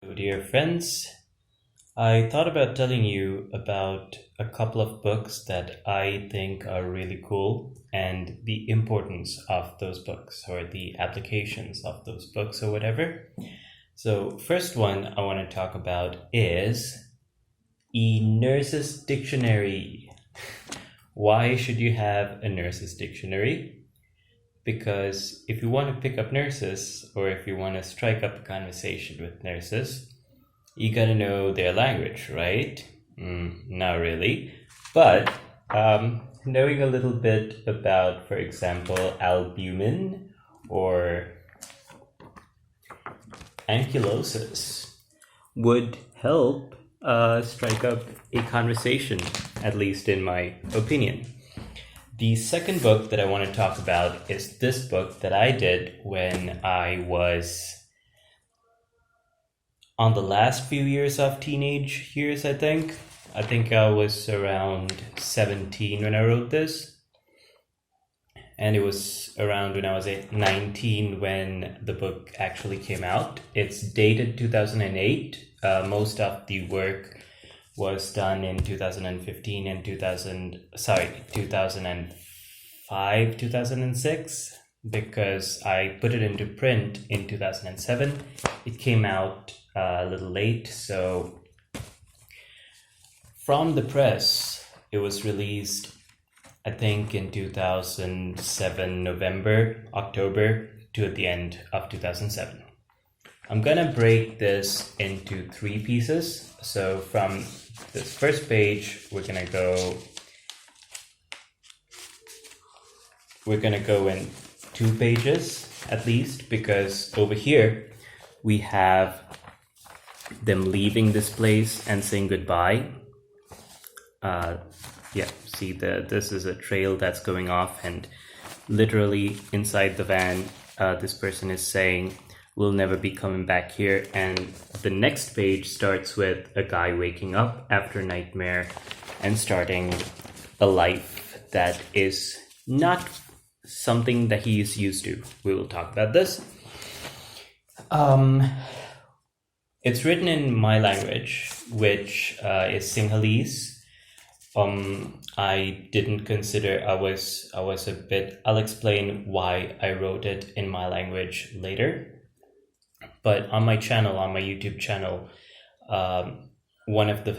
Dear friends, I thought about telling you about a couple of books that I think are really cool and the importance of those books or the applications of those books or whatever. So, first one I want to talk about is E Nurse's Dictionary. Why should you have a nurse's dictionary? Because if you want to pick up nurses or if you want to strike up a conversation with nurses, you gotta know their language, right? Not really. But knowing a little bit about, for example, albumin or ankylosis would help strike up a conversation, at least in my opinion. The second book that I want to talk about is this book that I did when I was on the last few years of teenage years, I think. I think I was around 17 when I wrote this. And it was around when I was 19 when the book actually came out. It's dated 2008. Most of the work was done in 2015 and 2005, 2006, because I put it into print in 2007. It came out a little late, so from the press, it was released, I think, in 2007, October to at the end of 2007. I'm gonna break this into three pieces. So from this first page, we're gonna go in 2 pages at least, because over here we have them leaving this place and saying goodbye. See, this is a trail that's going off, and literally inside the van, this person is saying, "We'll never be coming back here." And the next page starts with a guy waking up after a nightmare and starting a life that is not something that he is used to. We will talk about this. It's written in my language, which is Sinhalese. I didn't consider, I was a bit, I'll explain why I wrote it in my language later. But on my channel, on my YouTube channel, one of the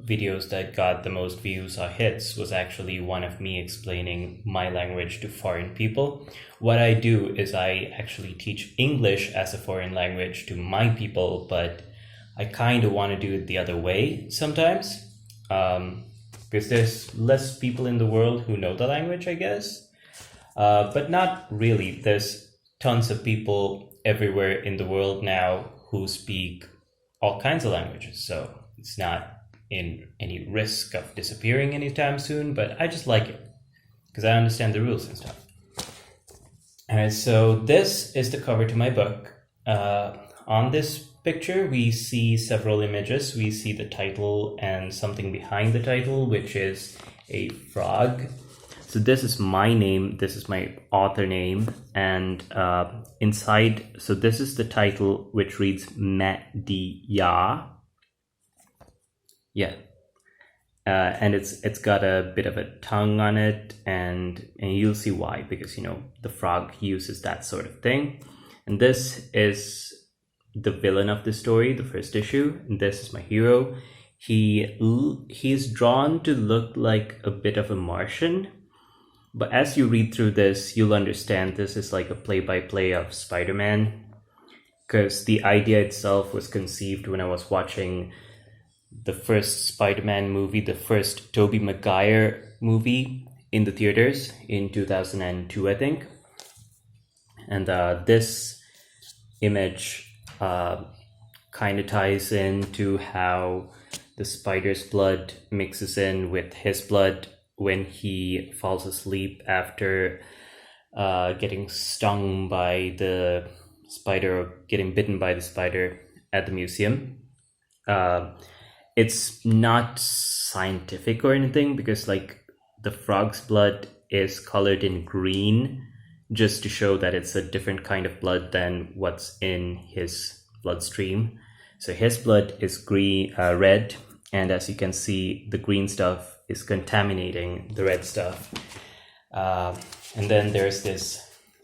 videos that got the most views or hits was actually one of me explaining my language to foreign people. What I do is I actually teach English as a foreign language to my people, but I kind of want to do it the other way sometimes, because there's less people in the world who know the language, I guess, but not really. There's tons of people everywhere in the world now who speak all kinds of languages, so it's not in any risk of disappearing anytime soon, but I just like it because I understand the rules and stuff. Alright, so this is the cover to my book. On this picture, we see several images. We see the title and something behind the title, which is a frog. So this is my name, this is my author name, and inside, so this is the title, which reads Madhya. Yeah. And it's got a bit of a tongue on it, and you'll see why, because, the frog uses that sort of thing. And this is the villain of the story, the first issue, and this is my hero. He's drawn to look like a bit of a Martian, but as you read through this, you'll understand this is like a play-by-play of Spider-Man, because the idea itself was conceived when I was watching the first Spider-Man movie, the first Tobey Maguire movie in the theaters in 2002, I think. And this image kind of ties into how the spider's blood mixes in with his blood when he falls asleep after getting stung by the spider or getting bitten by the spider at the museum. It's not scientific or anything, because the frog's blood is colored in green just to show that it's a different kind of blood than what's in his bloodstream. So his blood is red, and as you can see, the green stuff is contaminating the red stuff. And then there's this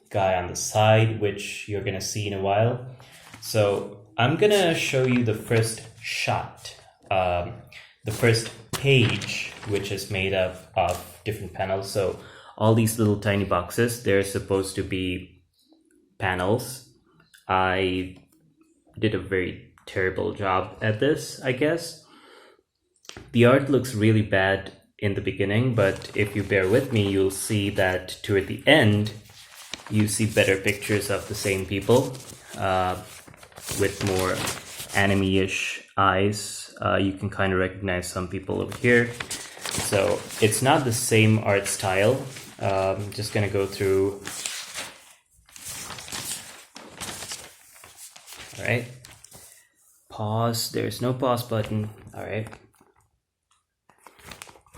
guy on the side, which you're gonna see in a while. So I'm gonna show you the first shot, the first page, which is made up of different panels. So all these little tiny boxes, they're supposed to be panels. I did a very terrible job at this, I guess. The art looks really bad in the beginning, but if you bear with me, you'll see that toward the end, you see better pictures of the same people with more anime-ish eyes. You can kind of recognize some people over here. So it's not the same art style. I'm just gonna go through. All right. Pause. There's no pause button. All right.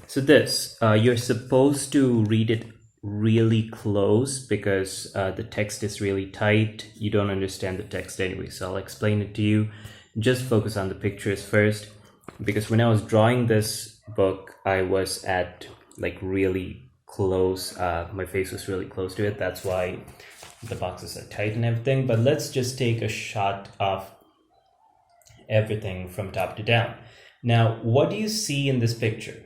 So this, you're supposed to read it really close because the text is really tight. You don't understand the text anyway, so I'll explain it to you. Just focus on the pictures first, because when I was drawing this book, I was at like really close. My face was really close to it. That's why the boxes are tight and everything. But let's just take a shot of everything from top to down. Now, what do you see in this picture?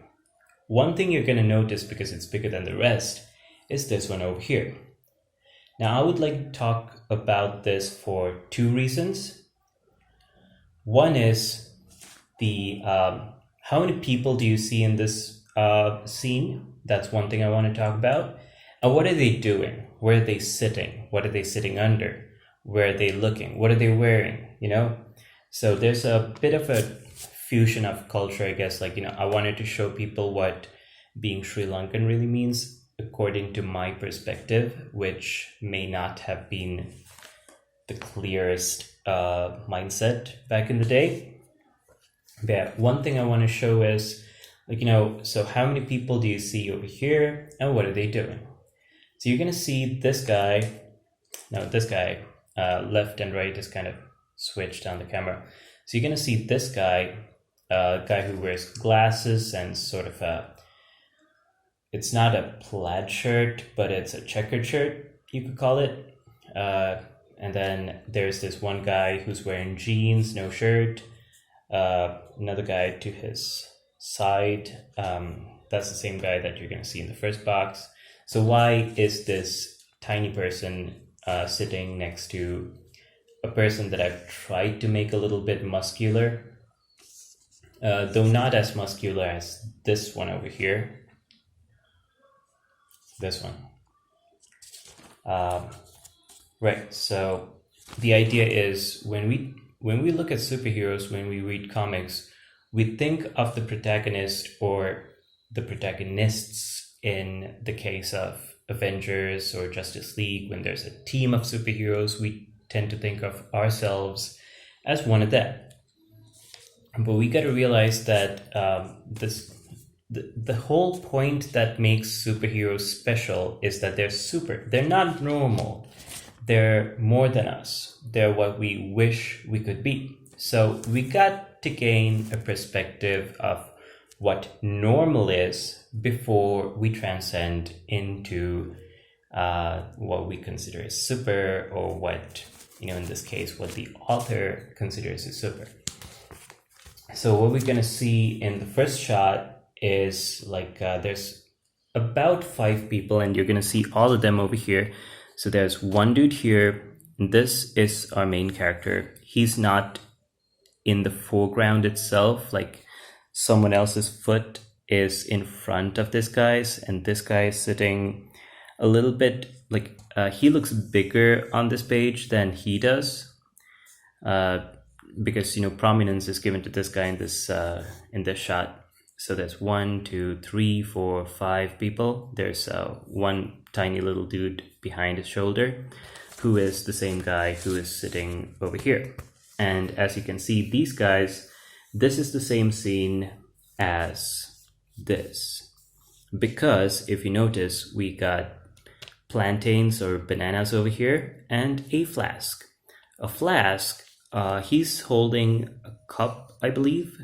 One thing you're going to notice, because it's bigger than the rest, is this one over here. Now, I would like to talk about this for two reasons. One is the how many people do you see in this scene? That's one thing I want to talk about. And what are they doing? Where are they sitting? What are they sitting under? Where are they looking? What are they wearing? You know? So there's a bit of a fusion of culture, I guess. Like, you know, I wanted to show people what being Sri Lankan really means according to my perspective, which may not have been the clearest mindset back in the day. But yeah, one thing I want to show is, like, you know, so how many people do you see over here and what are they doing? So you're going to see this guy. Now this guy, left and right is kind of switched on the camera. So you're going to see this guy, guy who wears glasses and sort of it's not a plaid shirt, but it's a checkered shirt, you could call it. And then there's this one guy who's wearing jeans, no shirt. Another guy to his side. That's the same guy that you're going to see in the first box. So why is this tiny person sitting next to a person that I've tried to make a little bit muscular? Though not as muscular as this one over here. This one. Right, so the idea is when we look at superheroes, when we read comics, we think of the protagonist or the protagonists in the case of Avengers or Justice League. When there's a team of superheroes, we tend to think of ourselves as one of them. But we got to realize that the whole point that makes superheroes special is that they're super. They're not normal. They're more than us. They're what we wish we could be. So we got to gain a perspective of what normal is before we transcend into what we consider as super, or what, you know, in this case, what the author considers as super. So what we're going to see in the first shot is like there's about 5 people, and you're going to see all of them over here. So there's one dude here. And this is our main character. He's not in the foreground itself. Like, someone else's foot is in front of this guy's, and this guy is sitting a little bit like he looks bigger on this page than he does. Because, you know, prominence is given to this guy in this shot. So there's 1, 2, 3, 4, 5 people. There's one tiny little dude behind his shoulder, who is the same guy who is sitting over here. And as you can see, these guys, this is the same scene as this. Because if you notice, we got plantains or bananas over here and a flask. A flask, he's holding cup, I believe.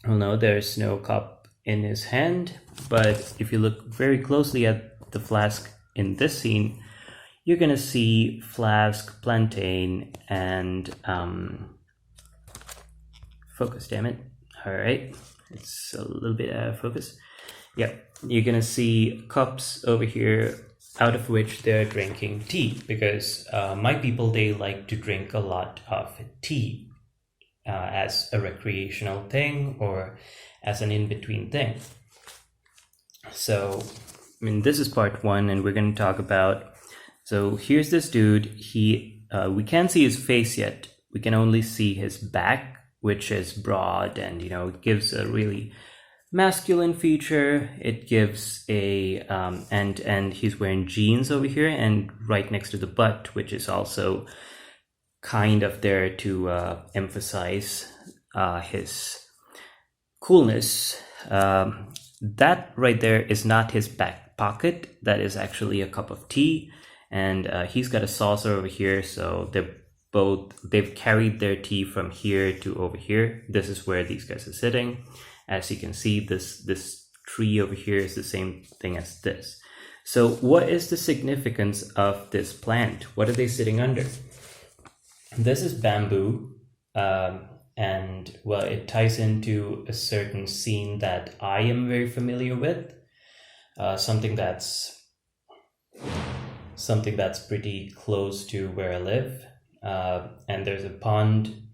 Well, no, there's no cup in his hand, but if you look very closely at the flask in this scene, you're gonna see Flask, Plantain, and focus, damn it. All right, it's a little bit out of focus. Yeah, you're gonna see cups over here, out of which they're drinking tea, because my people, they like to drink a lot of tea as a recreational thing or as an in-between thing. So, I mean, this is part one, and we're going to talk about. So here's this dude. We can't see his face yet. We can only see his back, which is broad, and it gives a really masculine feature. It gives a and he's wearing jeans over here, and right next to the butt, which is also kind of there to emphasize his coolness. That right there is not his back pocket. That is actually a cup of tea, and he's got a saucer over here. So they've carried their tea from here to over here. This is where these guys are sitting. As you can see, this tree over here is the same thing as this. So what is the significance of this plant? What are they sitting under? This is bamboo, and well, it ties into a certain scene that I am very familiar with, something that's pretty close to where I live, and there's a pond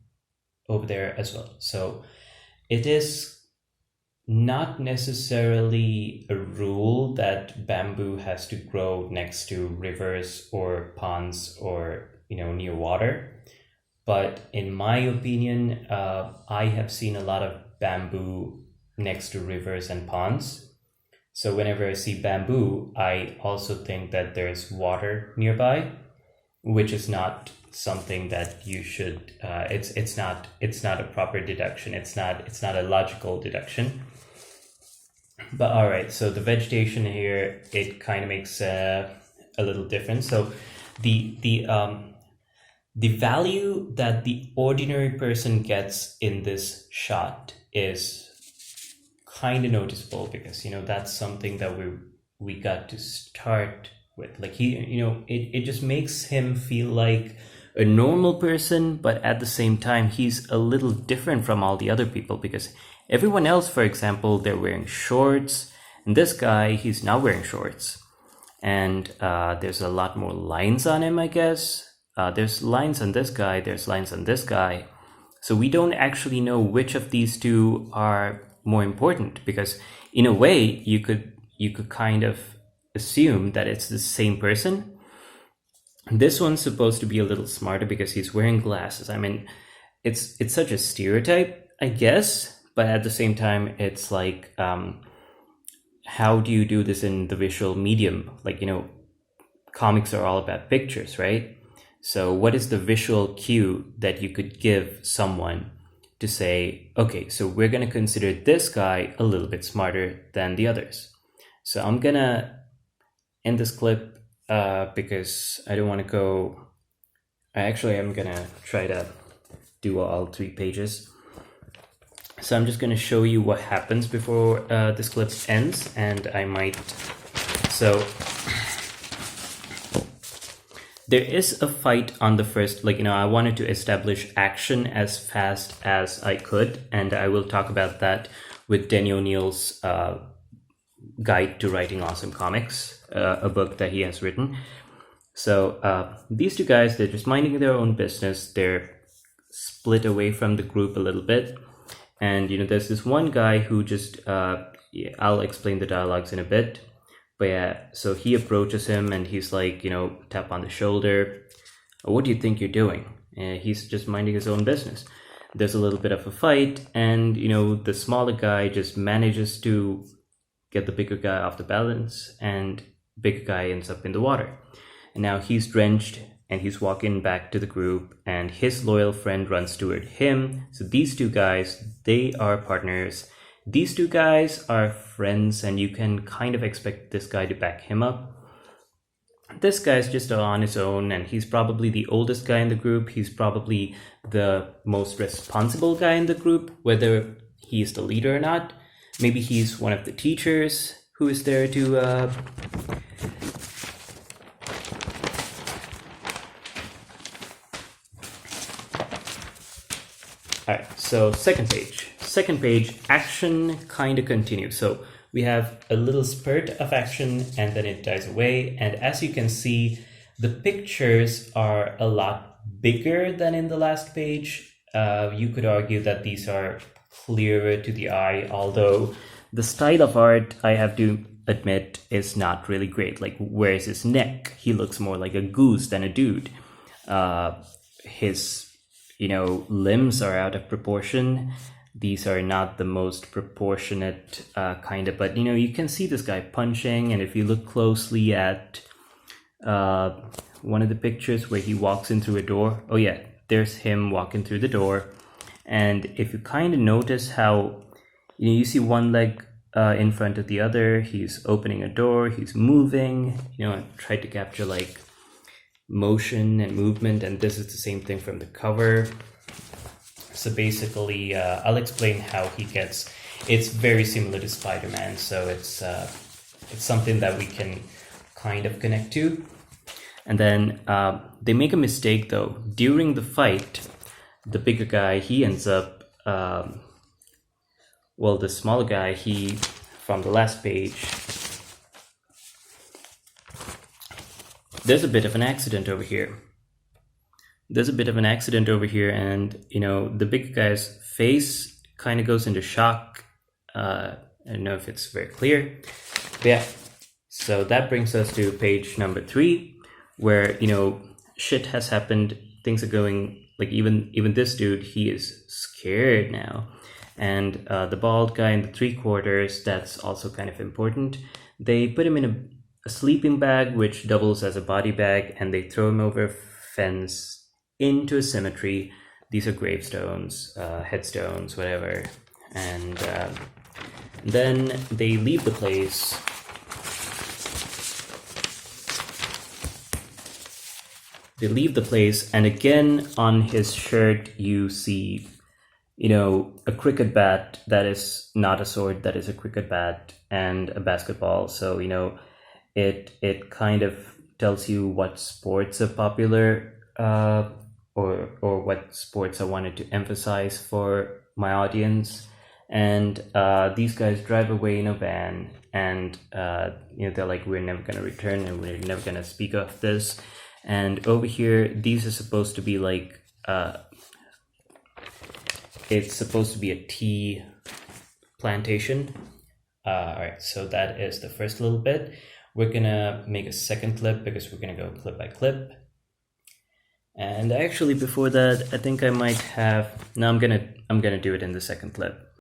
over there as well. So it is not necessarily a rule that bamboo has to grow next to rivers or ponds or near water. But in my opinion, I have seen a lot of bamboo next to rivers and ponds. So whenever I see bamboo, I also think that there's water nearby, which is not something that you should. It's not a proper deduction. It's not a logical deduction. But all right, so the vegetation here, it kind of makes a little difference. So the value that the ordinary person gets in this shot is kind of noticeable, because that's something that we got to start with. Like it just makes him feel like a normal person, but at the same time he's a little different from all the other people, because everyone else, for example, they're wearing shorts, and this guy, he's not wearing shorts, and there's a lot more lines on him, I guess. There's lines on this guy, there's lines on this guy. So we don't actually know which of these two are more important, because in a way you could kind of assume that it's the same person. This one's supposed to be a little smarter because he's wearing glasses. I mean, it's such a stereotype, I guess, but at the same time it's like, how do you do this in the visual medium? Like, comics are all about pictures, right? So what is the visual cue that you could give someone to say, okay, so we're going to consider this guy a little bit smarter than the others? So I'm going to end this clip because I don't want to go. Actually, I'm going to try to do all 3 pages. So I'm just going to show you what happens before this clip ends, and I might. So there is a fight on the first, I wanted to establish action as fast as I could, and I will talk about that with Denny O'Neil's Guide to Writing Awesome Comics, a book that he has written. So these two guys, they're just minding their own business. They're split away from the group a little bit. And, there's this one guy who just, I'll explain the dialogues in a bit. But yeah, so he approaches him and he's like, tap on the shoulder. What do you think you're doing? And he's just minding his own business. There's a little bit of a fight, and, the smaller guy just manages to get the bigger guy off the balance, and bigger guy ends up in the water. And now he's drenched and he's walking back to the group, and his loyal friend runs toward him. So these two guys, they are partners. These two guys are friends, and you can kind of expect this guy to back him up. this guy's just on his own, and he's probably the oldest guy in the group. He's probably the most responsible guy in the group, whether he's the leader or not. Maybe he's one of the teachers who is there to all right, so second page, action kind of continues. So we have a little spurt of action and then it dies away. And as you can see, the pictures are a lot bigger than in the last page. You could argue that these are clearer to the eye, although the style of art, I have to admit, is not really great. Like, where's his neck? He looks more like a goose than a dude. His limbs are out of proportion. These are not the most proportionate kind of, but you can see this guy punching, and if you look closely at one of the pictures where he walks in through a door, oh yeah, there's him walking through the door. And if you kind of notice how you see one leg in front of the other, he's opening a door, he's moving, I tried to capture like motion and movement, and this is the same thing from the cover. So basically, I'll explain how he gets. It's very similar to Spider-Man, so it's something that we can kind of connect to. And then they make a mistake though. During the fight, the bigger guy, he ends up, the smaller guy, he, from the last page, there's a bit of an accident over here. And, the big guy's face kind of goes into shock. I don't know if it's very clear. But yeah, so that brings us to page number 3, where, shit has happened. Things are going, like, even this dude, he is scared now. And the bald guy in the 3/4, that's also kind of important. They put him in a sleeping bag, which doubles as a body bag, and they throw him over a fence into a cemetery. These are gravestones, headstones, whatever. And then they leave the place. And again, on his shirt, you see, a cricket bat that is not a sword, that is a cricket bat, and a basketball. So, it kind of tells you what sports are popular, or what sports I wanted to emphasize for my audience. And these guys drive away in a van, and they're like, we're never going to return, and we're never going to speak of this. And over here, these are supposed to be like, it's supposed to be a tea plantation. All right, so that is the first little bit. We're gonna make a second clip because we're gonna go clip by clip. And actually, before that, I think I might have. No, I'm gonna do it in the second clip.